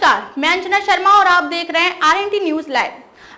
नमस्कार, मैं अंजना शर्मा और आप देख रहे हैं आरएनटी न्यूज लाइव।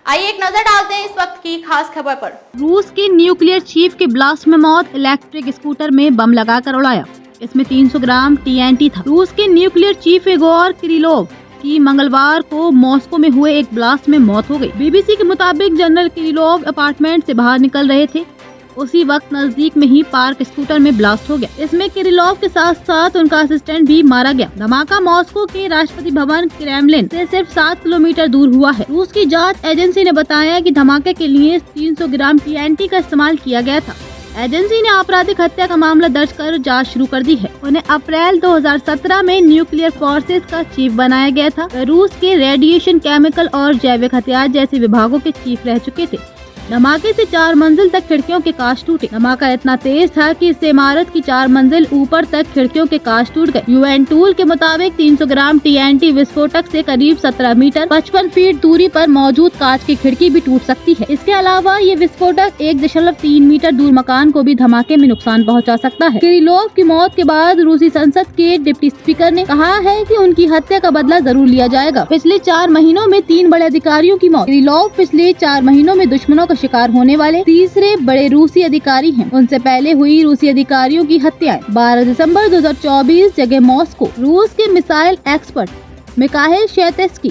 आइए एक नजर डालते हैं इस वक्त की खास खबर पर। रूस के न्यूक्लियर चीफ के ब्लास्ट में मौत, इलेक्ट्रिक स्कूटर में बम लगाकर उड़ाया। इसमें 300 ग्राम टीएनटी था। रूस के न्यूक्लियर चीफ इगोर किरिलोव की मंगलवार को मॉस्को में हुए एक ब्लास्ट में मौत हो गई। बीबीसी के मुताबिक जनरल किरिलोव अपार्टमेंट से बाहर निकल रहे थे। उसी वक्त नजदीक में ही पार्क स्कूटर में ब्लास्ट हो गया। इसमें किरिलोव के साथ साथ उनका असिस्टेंट भी मारा गया। धमाका मॉस्को के राष्ट्रपति भवन क्रेमलिन से सिर्फ 7 किलोमीटर दूर हुआ है। रूस की जांच एजेंसी ने बताया कि धमाके के लिए 300 ग्राम टीएनटी का इस्तेमाल किया गया था। एजेंसी ने आपराधिक हत्या का मामला दर्ज कर जांच शुरू कर दी है। उन्हें अप्रैल 2017 में न्यूक्लियर फोर्सेज का चीफ बनाया गया था। रूस के रेडिएशन, केमिकल और जैविक हथियार जैसे विभागों के चीफ रह चुके थे। धमाके से 4 मंजिल तक खिड़कियों के कांच टूटे। धमाका इतना तेज था कि इससे इमारत की 4 मंजिल ऊपर तक खिड़कियों के कांच टूट गए। यूएन टूल के मुताबिक 300 ग्राम टीएनटी विस्फोटक से करीब 17 मीटर 55 फीट दूरी पर मौजूद कांच की खिड़की भी टूट सकती है। इसके अलावा ये विस्फोटक 1.3 मीटर दूर मकान को भी धमाके में नुकसान पहुँचा सकता है। किरिलोव की मौत के बाद रूसी संसद के डिप्टी स्पीकर ने कहा है कि उनकी हत्या का बदला जरूर लिया जाएगा। पिछले 4 महीनों में 3 बड़े अधिकारियों की मौत। किरिलोव पिछले 4 महीनों में दुश्मनों शिकार होने वाले तीसरे बड़े रूसी अधिकारी हैं। उनसे पहले हुई रूसी अधिकारियों की हत्याएं 12 दिसंबर 2024 जगह मॉस्को। रूस के मिसाइल एक्सपर्ट मिखाइल शेतस्की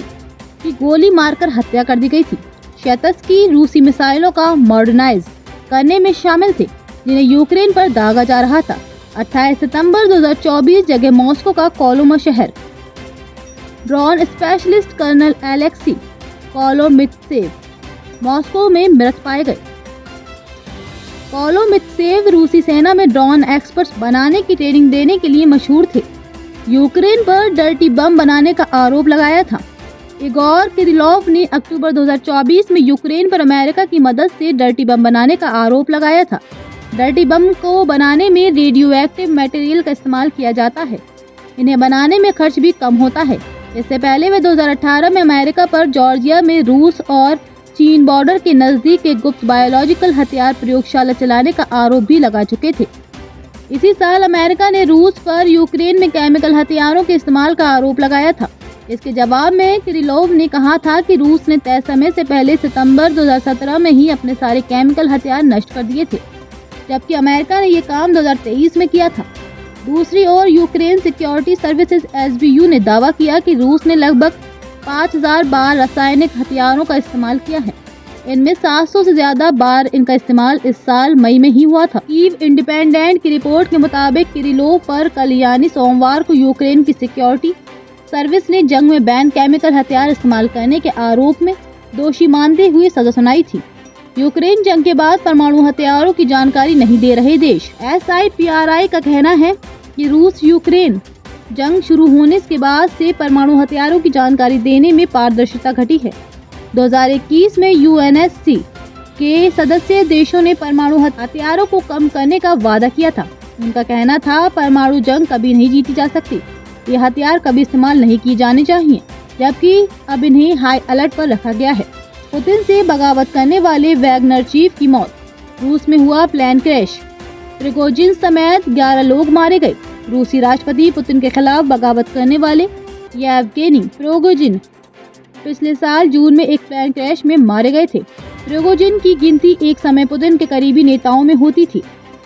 की गोली मारकर हत्या कर दी गई थी। शेतस्की रूसी मिसाइलों का मॉडर्नाइज करने में शामिल थे, जिन्हें यूक्रेन पर दागा जा रहा था। 28 सितंबर 2024 जगह मॉस्को का कोलोमो शहर। Drone specialist colonel Alexei Kolomitsev Moscow में मृत पाए गए। कोलोमित्सेव रूसी सेना में ड्रोन एक्सपर्ट्स बनाने की ट्रेनिंग देने के लिए मशहूर थे। यूक्रेन पर डर्टी बम बनाने का आरोप लगाया था। इगोर किरिलोव ने अक्टूबर 2024 में यूक्रेन पर अमेरिका की मदद से डर्टी बम बनाने का आरोप लगाया था। डर्टी बम को बनाने में रेडियो एक्टिव मटेरियल का इस्तेमाल किया जाता है। इन्हें बनाने में खर्च भी कम होता है। इससे पहले वे 2018 में अमेरिका पर जॉर्जिया में रूस और चीन बॉर्डर के नजदीक एक गुप्त बायोलॉजिकल हथियार प्रयोगशाला चलाने का आरोप भी लगा चुके थे। इसी साल अमेरिका ने रूस पर यूक्रेन में केमिकल हथियारों के इस्तेमाल का आरोप लगाया था। इसके जवाब में किरिलोव ने कहा था कि रूस ने तय समय से पहले सितंबर 2017 में ही अपने सारे केमिकल हथियार नष्ट कर दिए थे, जबकि अमेरिका ने ये काम 2023 में किया था। दूसरी ओर यूक्रेन सिक्योरिटी सर्विसेज (SBU) ने दावा किया कि रूस ने लगभग 5000 बार रासायनिक हथियारों का इस्तेमाल किया है। इनमें 700 से ज्यादा बार इनका इस्तेमाल इस साल मई में ही हुआ था। कीव इंडिपेंडेंट की रिपोर्ट के मुताबिक किरिलोव पर कल यानी सोमवार को यूक्रेन की सिक्योरिटी सर्विस ने जंग में बैन केमिकल हथियार इस्तेमाल करने के आरोप में दोषी मानते हुए सजा सुनाई थी। यूक्रेन जंग के बाद परमाणु हथियारों की जानकारी नहीं दे रहे देश। SIPRI का कहना है कि रूस यूक्रेन जंग शुरू होने के बाद से परमाणु हथियारों की जानकारी देने में पारदर्शिता घटी है। 2021 में UNSC के सदस्य देशों ने परमाणु हथियारों को कम करने का वादा किया था। उनका कहना था परमाणु जंग कभी नहीं जीती जा सकती, ये हथियार कभी इस्तेमाल नहीं किए जाने चाहिए, जबकि अब इन्हें हाई अलर्ट पर रखा गया है। पुतिन से बगावत करने वाले वैगनर चीफ की मौत। रूस में हुआ प्लेन क्रैश। प्रिगोजिन समेत 11 लोग मारे गए। रूसी राष्ट्रपति पुतिन के खिलाफ बगावत करने वाले येवगेनी प्रिगोजिन पिछले साल जून में एक प्लेन क्रैश में मारे गए थे। प्रिगोजिन की गिनती एक समय पुतिन के करीबी नेताओं में होती थी।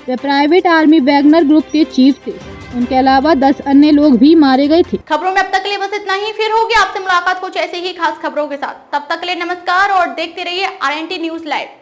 वे प्राइवेट आर्मी वैगनर ग्रुप के चीफ थे। उनके अलावा 10 अन्य लोग भी मारे गए थे। खबरों में अब तक के लिए बस इतना ही। फिर होगी आपसे मुलाकात कुछ ऐसे ही खास खबरों के साथ। तब तक के लिए नमस्कार और देखते रहिए आरएनटी न्यूज लाइव।